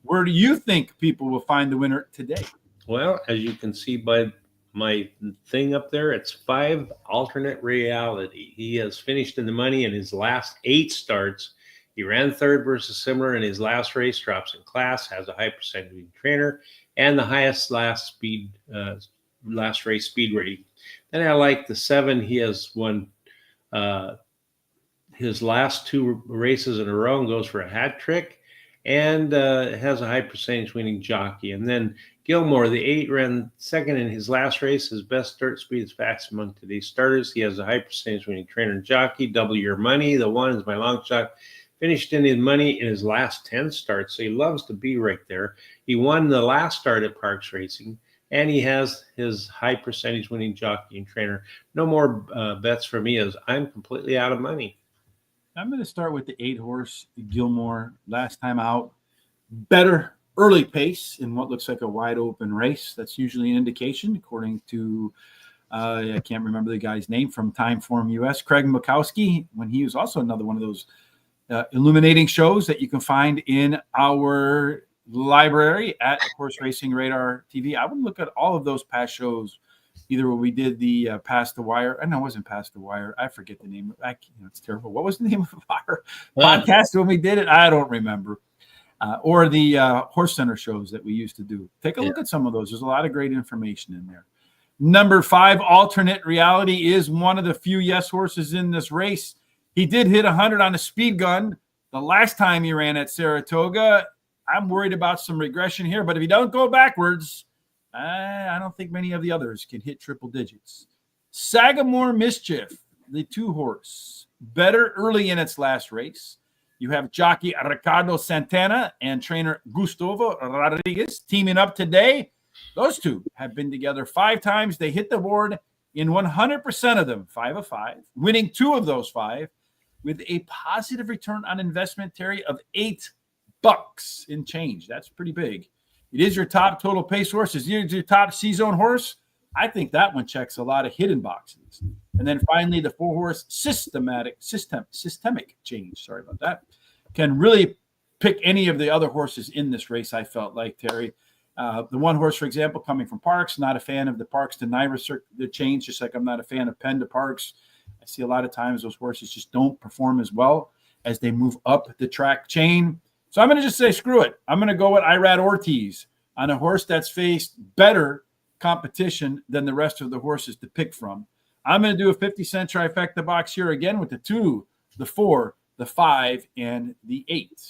Where do you think people will find the winner today? Well, as you can see by my thing up there, it's 5 alternate reality. He has finished in the money in his last 8 starts. He ran 3rd versus similar in his last race, drops in class, has a high percentage winning trainer, and the highest last race speed rating. Then I like the 7. He has won his last 2 races in a row and goes for a hat trick, and has a high percentage winning jockey. And then Gilmore, the 8, ran 2nd in his last race. His best start speed is fast among today's starters. He has a high percentage winning trainer and jockey. Double your money. The 1 is my long shot. Finished in his money in his last 10 starts, so he loves to be right there. He won the last start at Parks Racing, and he has his high percentage winning jockey and trainer. No more bets for me, as I'm completely out of money. I'm going to start with the 8 horse, Gilmore. Last time out, better early pace in what looks like a wide open race. That's usually an indication, according to, I can't remember the guy's name from Timeform US, Craig Makowski, when he was also another one of those illuminating shows that you can find in our library at Horse Racing Radar TV. I would look at all of those past shows, either when we did the Past the Wire. I know it wasn't Past the Wire. I forget the name. It's terrible. What was the name of our podcast when we did it? I don't remember. Or the Horse Center shows that we used to do. Take a look at some of those. There's a lot of great information in there. Number 5, Alternate Reality, is one of the few yes horses in this race. He did hit 100 on a speed gun the last time he ran at Saratoga. I'm worried about some regression here, but if you don't go backwards, I don't think many of the others can hit triple digits. Sagamore Mischief, the 2 horse, better early in its last race. You have jockey Ricardo Santana and trainer Gustavo Rodriguez teaming up today. Those 2 have been together 5 times. They hit the board in 100% of them, 5 of 5, winning 2 of those 5 with a positive return on investment, Terry, of $8 in change. That's pretty big. It is your top total pace horse. Is it your top C-zone horse? I think that one checks a lot of hidden boxes. And then finally, the 4 horse systemic change. Sorry about that. Can really pick any of the other horses in this race, I felt like, Terry. The 1 horse, for example, coming from Parks, not a fan of the Parks to Naira the change, just like I'm not a fan of Penn to Parks. I see a lot of times those horses just don't perform as well as they move up the track chain. So I'm going to just say, screw it. I'm going to go with Irad Ortiz on a horse that's faced better competition than the rest of the horses to pick from. I'm going to do a 50-cent trifecta box here again with the 2, the 4, the 5, and the 8.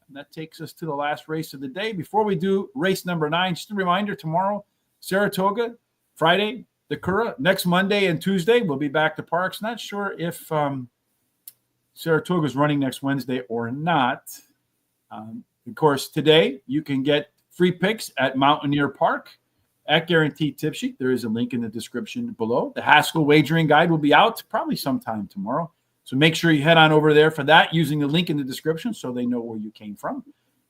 And that takes us to the last race of the day. Before we do race number 9, just a reminder, tomorrow, Saratoga, Friday, the Cura. Next Monday and Tuesday, we'll be back to Parks. Not sure if Saratoga's running next Wednesday or not. Of course, today you can get free picks at Mountaineer Park at Guaranteed Tip Sheet. There is a link in the description below. The Haskell Wagering Guide will be out probably sometime tomorrow. So make sure you head on over there for that using the link in the description so they know where you came from.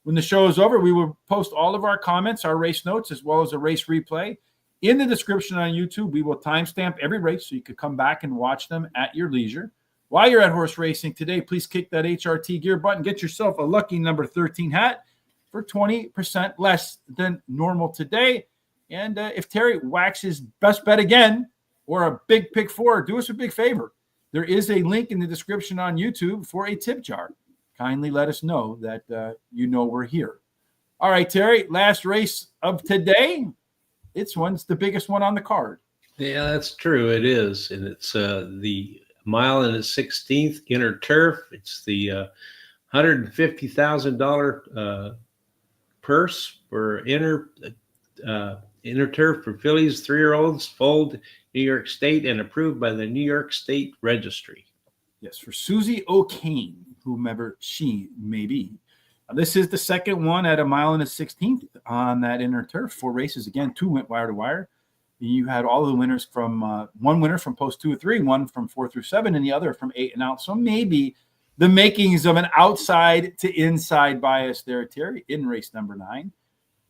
When the show is over, we will post all of our comments, our race notes, as well as a race replay in the description on YouTube. We will timestamp every race so you could come back and watch them at your leisure. While you're at horse racing today, please kick that HRT gear button. Get yourself a lucky number 13 hat for 20% less than normal today. And if Terry waxes best bet again or a big pick 4, do us a big favor. There is a link in the description on YouTube for a tip jar. Kindly let us know that you know we're here. All right, Terry, last race of today. It's the biggest one on the card. Yeah, that's true. It is. And it's the mile and a 16th inner turf. It's the $150,000 purse for inner turf for fillies, 3-year-olds, foaled New York State, and approved by the New York State Registry. Yes, for Susie O'Kane, whomever she may be. This is the second one at a mile and a 16th on that inner turf. 4 races again. 2 went wire to wire. You had all of the winners from one winner from post 2 or 3, one from 4 through 7, and the other from 8 and out. So maybe the makings of an outside to inside bias there, Terry, in race number 9.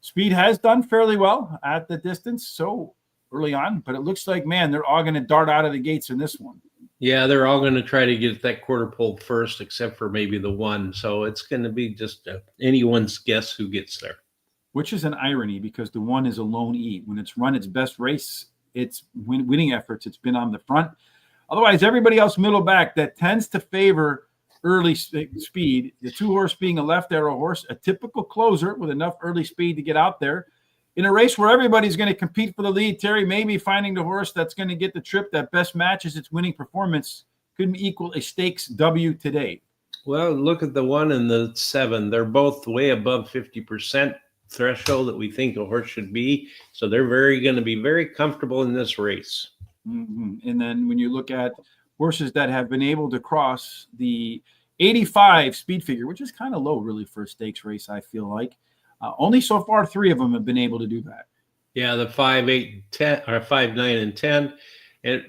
Speed has done fairly well at the distance so early on, but it looks like, man, they're all going to dart out of the gates in this one. Yeah, they're all going to try to get that quarter pole first, except for maybe the 1. So it's going to be just anyone's guess who gets there. Which is an irony because the 1 is a lone E. When it's run its best race, its winning efforts, it's been on the front. Otherwise, everybody else middle back, that tends to favor early speed. The 2-horse being a left arrow horse, a typical closer with enough early speed to get out there. In a race where everybody's going to compete for the lead, Terry, maybe finding the horse that's going to get the trip that best matches its winning performance could equal a stakes W today. Well, look at the 1 and the 7. They're both way above 50% threshold that we think a horse should be. So they're going to be very comfortable in this race. Mm-hmm. And then when you look at horses that have been able to cross the 85 speed figure, which is kind of low really for a stakes race, I feel like. Only so far 3 of them have been able to do that. Yeah, the 5, 8, 10, or 5, 9, and 10.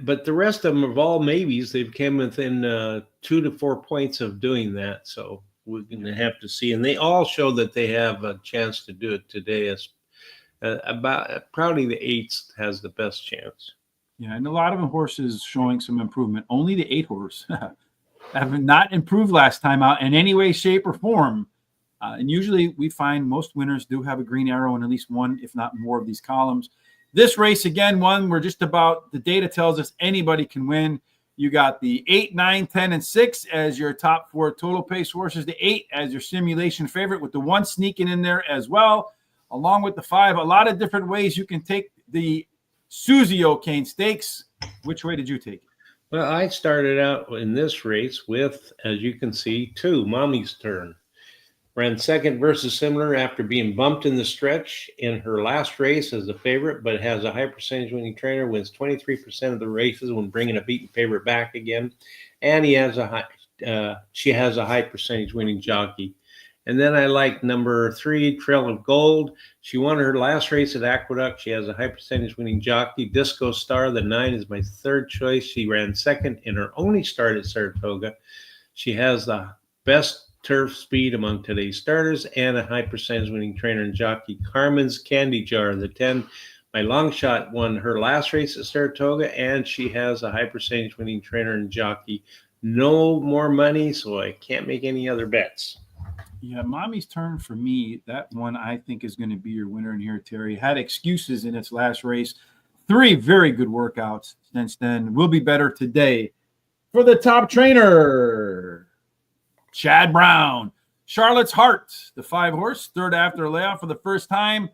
But the rest of them are all maybes. They've come within 2 to 4 points of doing that. So we're going to have to see. And they all show that they have a chance to do it today. Probably the 8th has the best chance. Yeah, and a lot of the horses showing some improvement. Only the 8 horse have not improved last time out in any way, shape, or form. And usually we find most winners do have a green arrow in at least one, if not more, of these columns. This race, again, one where just about the data tells us anybody can win. You got the 8, 9, 10, and 6 as your top 4 total pace horses. The 8 as your simulation favorite with the 1 sneaking in there as well, along with the 5. A lot of different ways you can take the Susie O'Kane Stakes. Which way did you take it? Well, I started out in this race with, as you can see, 2, Mommy's Turn. Ran second versus similar after being bumped in the stretch in her last race as a favorite, but has a high percentage winning trainer, wins 23% of the races when bringing a beaten favorite back again. And she has a high percentage winning jockey. And then I like number 3, Trail of Gold. She won her last race at Aqueduct. She has a high percentage winning jockey. Disco Star, the 9, is my 3rd choice. She ran second in her only start at Saratoga. She has the best turf speed among today's starters and a high percentage winning trainer and jockey. Carmen's Candy Jar, the 10. My long shot won her last race at Saratoga, and she has a high percentage winning trainer and jockey. No more money, so I can't make any other bets. Yeah, Mommy's Turn for me, that one I think is going to be your winner in here, Terry. Had excuses in its last race. 3 very good workouts since then. Will be better today. For the top trainer, Chad Brown. Charlotte's Heart, the 5 horse, third after a layoff for the first time.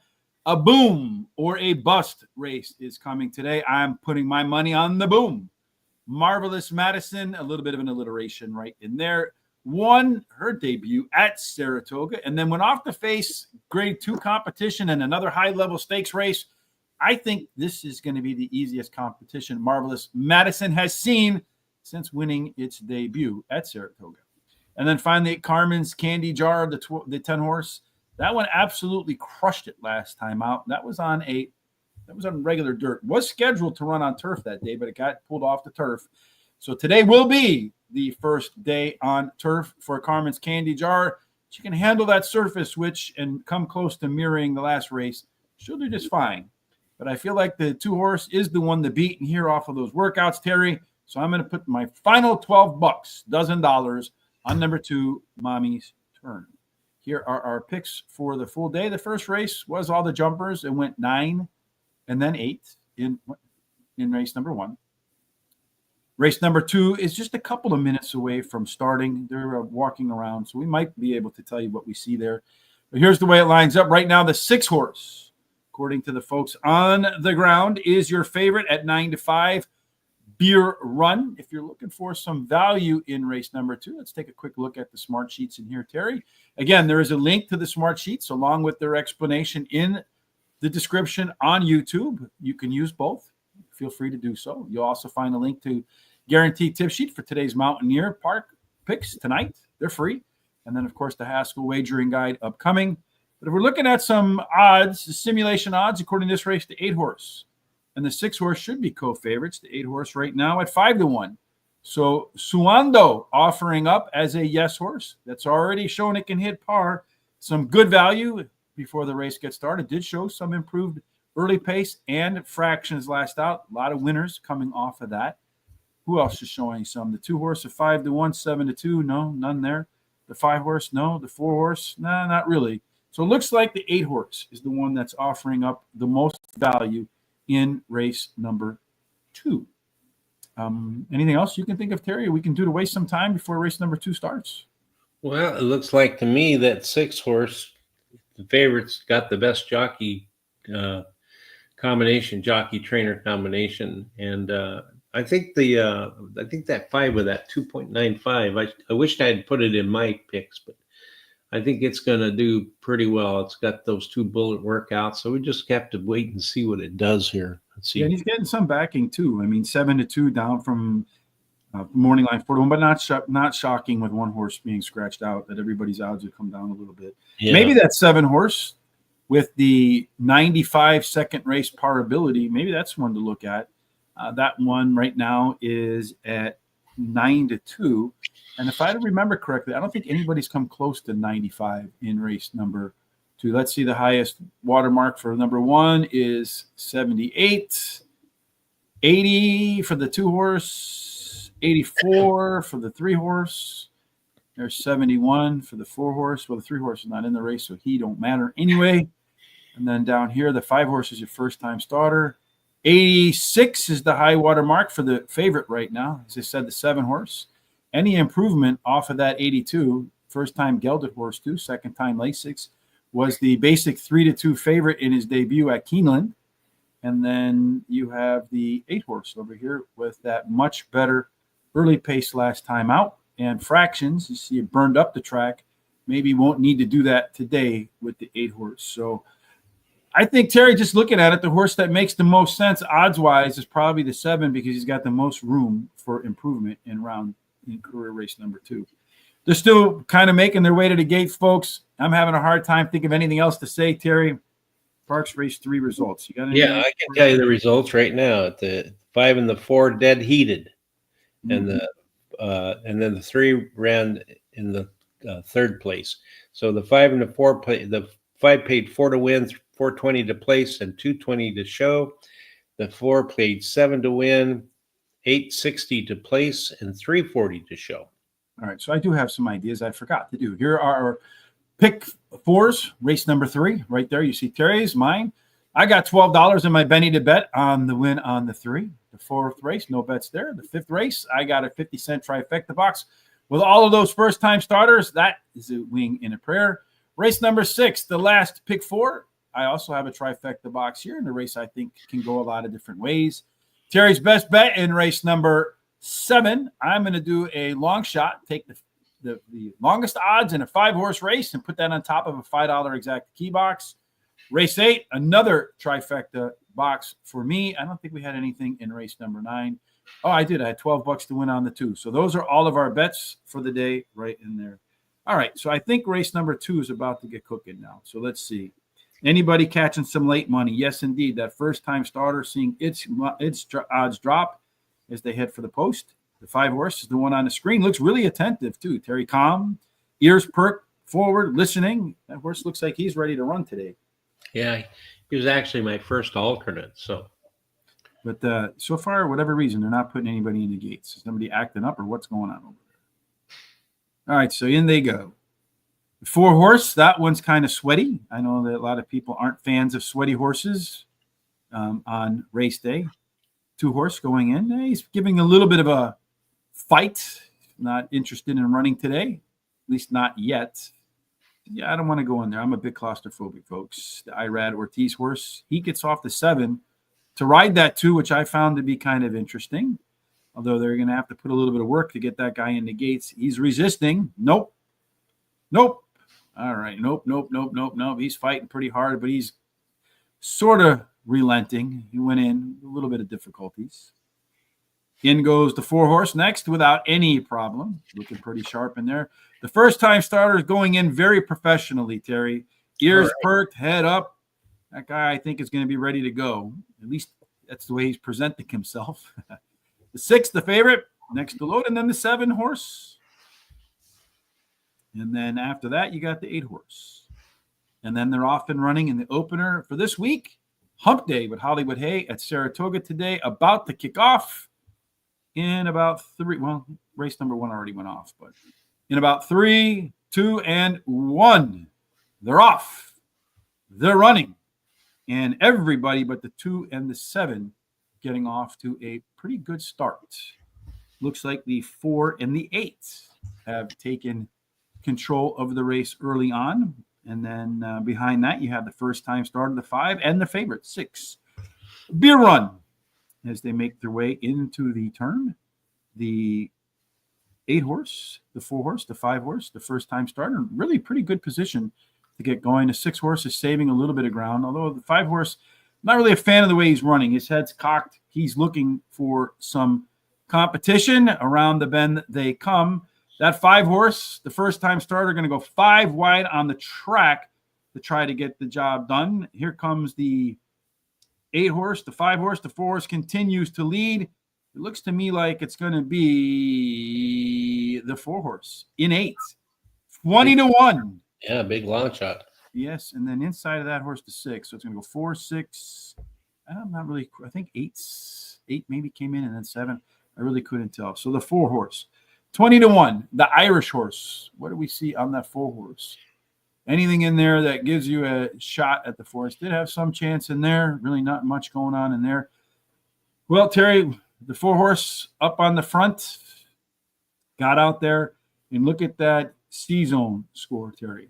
A boom or a bust race is coming today. I'm putting my money on the boom. Marvelous Madison, a little bit of an alliteration right in there, won her debut at Saratoga and then went off to face grade 2 competition and another high-level stakes race. I think this is going to be the easiest competition Marvelous Madison has seen since winning its debut at Saratoga. And then finally, Carmen's Candy Jar, the 10 horse. That one absolutely crushed it last time out. That was on regular dirt. Was scheduled to run on turf that day, but it got pulled off the turf. So today will be the first day on turf for Carmen's Candy Jar. She can handle that surface switch and come close to mirroring the last race. She'll do just fine. But I feel like the 2 horse is the one to beat and here off of those workouts, Terry. So I'm going to put my final $12, dozen dollars, on number 2, Mommy's Turn. Here are our picks for the full day. The first race was all the jumpers. It went 9 and then 8 in race number 1. Race number 2 is just a couple of minutes away from starting. They're walking around, so we might be able to tell you what we see there. But here's the way it lines up. Right now, the 6 horse, according to the folks on the ground, is your favorite at 9-5. Beer Run. If you're looking for some value in race number 2, let's take a quick look at the smart sheets in here, Terry. Again, there is a link to the smart sheets along with their explanation in the description on YouTube. You can use both. Feel free to do so. You'll also find a link to guaranteed tip sheet for today's Mountaineer Park picks tonight. They're free. And then, of course, the Haskell wagering guide upcoming. But if we're looking at some odds, the simulation odds, according to this race, the 8 horse. And the 6 horse should be co-favorites. The 8 horse right now at 5-1. So Suando offering up as a yes horse. That's already shown it can hit par. Some good value before the race gets started. Did show some improved early pace and fractions last out. A lot of winners coming off of that. Who else is showing some? The 2 horse at 5-1, 7-2. No, none there. The 5 horse, no. The 4 horse, no, not really. So it looks like the 8 horse is the one that's offering up the most value in race number 2. Anything else you can think of, Terry, we can do to waste some time before race number 2 starts? Well, it looks like to me that 6 horse, the favorites, got the best jockey combination, jockey trainer combination, and I think that 5 with that 2.95. I wished I had put it in my picks, but I think it's going to do pretty well. It's got those 2 bullet workouts, so we just have to wait and see what it does here. Let's see. Yeah, and he's getting some backing too. I mean, 7-2 down from morning line 4-1, but not shocking with 1 horse being scratched out. That everybody's odds would come down a little bit. Yeah. Maybe that 7 horse with the 95 second race par ability. Maybe that's one to look at. That one right now is at 9-2. And if I remember correctly, I don't think anybody's come close to 95 in race number 2. Let's see. The highest watermark for number 1 is 78. 80 for the 2 horse. 84 for the 3 horse. There's 71 for the 4 horse. Well, the 3 horse is not in the race, so he don't matter anyway. And then down here, the 5 horse is your first-time starter. 86 is the high water mark for the favorite right now. As I said, the 7 horse. Any improvement off of that 82, first-time gelded horse too, second-time Lasix, was the basic 3-2 favorite in his debut at Keeneland. And then you have the 8 horse over here with that much better early pace last time out. And fractions, you see it burned up the track. Maybe won't need to do that today with the 8 horse. So I think, Terry, just looking at it, the horse that makes the most sense odds-wise is probably the 7 because he's got the most room for improvement in career race number 2. They're still kind of making their way to the gate, folks. I'm having a hard time thinking of anything else to say, Terry. Parks race 3 results. You got anything? Yeah, I can tell you the results right now. At the 5 and the 4 dead heated, and then the 3 ran in the 3rd place. So the 5 and the 4 the 5 paid 4 to win, 420 to place, and 220 to show. The 4 played 7 to win, 860 to place, and 340 to show. All right, so I do have some ideas I forgot to do. Here are our pick 4s, race number 3, right there. You see Terry's, mine. I got $12 in my Benny to bet on the win on the 3. The 4th race, no bets there. The 5th race, I got a 50-cent trifecta box with all of those first-time starters, that is a wing and a prayer. Race number 6, the last pick 4. I also have a trifecta box here, and the race I think can go a lot of different ways. Terry's best bet in race number 7. I'm going to do a long shot, take the longest odds in a 5-horse race and put that on top of a $5 exact key box. Race 8, another trifecta box for me. I don't think we had anything in race number 9. Oh, I did. I had $12 to win on the 2. So those are all of our bets for the day right in there. All right. So I think race number 2 is about to get cooking now. So let's see. Anybody catching some late money? Yes, indeed. That first-time starter seeing its odds drop as they head for the post. The 5-horse is the one on the screen. Looks really attentive, too. Terry calm, ears perked, forward, listening. That horse looks like he's ready to run today. Yeah, he was actually my first alternate. But so far, whatever reason, they're not putting anybody in the gates. Is somebody acting up or what's going on over there? All right, so in they go. The 4-horse, that one's kind of sweaty. I know that a lot of people aren't fans of sweaty horses on race day. 2-horse going in. He's giving a little bit of a fight. Not interested in running today, at least not yet. Yeah, I don't want to go in there. I'm a bit claustrophobic, folks. The Irad Ortiz horse, he gets off the 7 to ride that 2, which I found to be kind of interesting. Although they're going to have to put a little bit of work to get that guy in the gates. He's resisting. Nope. All right. Nope. He's fighting pretty hard, but he's sort of relenting. He went in a little bit of difficulties. In goes the 4-horse next without any problem. Looking pretty sharp in there. The first-time starter is going in very professionally, Terry. Ears perked, head up. That guy, I think, is going to be ready to go. At least that's the way he's presenting himself. The 6, the favorite, next to load, and then the 7-horse. And then after that, you got the 8-horse. And then they're off and running in the opener for this week. Hump Day with Hollywood Hay at Saratoga today, about to kick off in about 3. Well, race number 1 already went off, but in about 3, 2, and 1, they're off. They're running. And everybody but the 2 and the 7 getting off to a pretty good start. Looks like the 4 and the 8 have taken control of the race early on. And then behind that, you have the first-time starter, the 5, and the favorite, 6. Beer Run as they make their way into the turn. The 8-horse, the 4-horse, the 5-horse, the first-time starter, really pretty good position to get going. The 6-horse is saving a little bit of ground, although the 5-horse, not really a fan of the way he's running. His head's cocked. He's looking for some competition. Around the bend they come. That 5-horse, the first-time starter, going to go 5 wide on the track to try to get the job done. Here comes the 8-horse, the 5-horse, the 4-horse continues to lead. It looks to me like it's going to be the 4-horse in 8, 20-1. Yeah, big long shot. Yes, and then inside of that horse to 6, so it's going to go 4, 6. I'm not really. I think 8 maybe came in, and then 7. I really couldn't tell. So the 4-horse. 20-1, the Irish horse. What do we see on that 4-horse? Anything in there that gives you a shot at the 4-horse? Did have some chance in there. Really not much going on in there. Well, Terry, the 4-horse up on the front, got out there, and look at that C-zone score, Terry.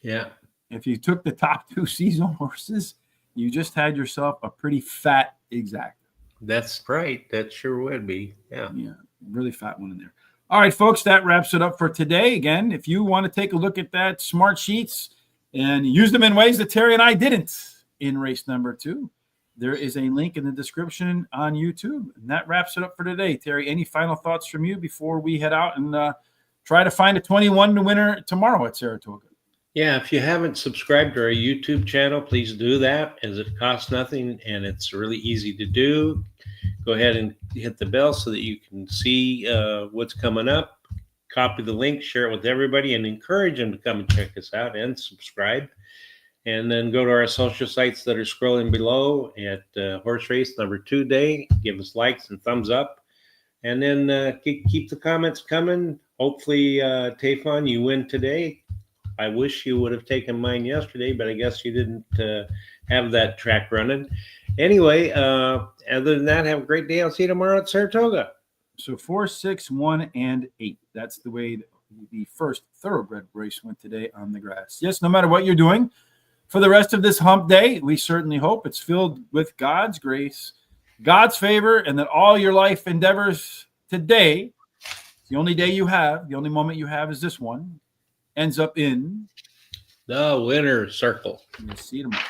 Yeah. If you took the top 2 C-zone horses, you just had yourself a pretty fat exact. That's right. That sure would be. Yeah. Yeah, really fat one in there. All right, folks, that wraps it up for today. Again, if you want to take a look at that smart sheets and use them in ways that Terry and I didn't in race number 2, there is a link in the description on YouTube. And that wraps it up for today. Terry, any final thoughts from you before we head out and try to find a 21 winner tomorrow at Saratoga? Yeah, if you haven't subscribed to our YouTube channel, please do that, as it costs nothing and it's really easy to do. Go ahead and hit the bell so that you can see what's coming up. Copy the link, share it with everybody, and encourage them to come and check us out and subscribe. And then go to our social sites that are scrolling below at Horse Race number 2 day. Give us likes and thumbs up. And then keep the comments coming. Hopefully, Tafon, you win today. I wish you would have taken mine yesterday, but I guess you didn't have that track running. Anyway, other than that, have a great day. I'll see you tomorrow at Saratoga. So 4, 6, 1, and 8. That's the way the first thoroughbred race went today on the grass. Yes, no matter what you're doing for the rest of this hump day, we certainly hope it's filled with God's grace, God's favor, and that all your life endeavors today, the only day you have, the only moment you have is this one, ends up in the winner's circle. We'll see you tomorrow.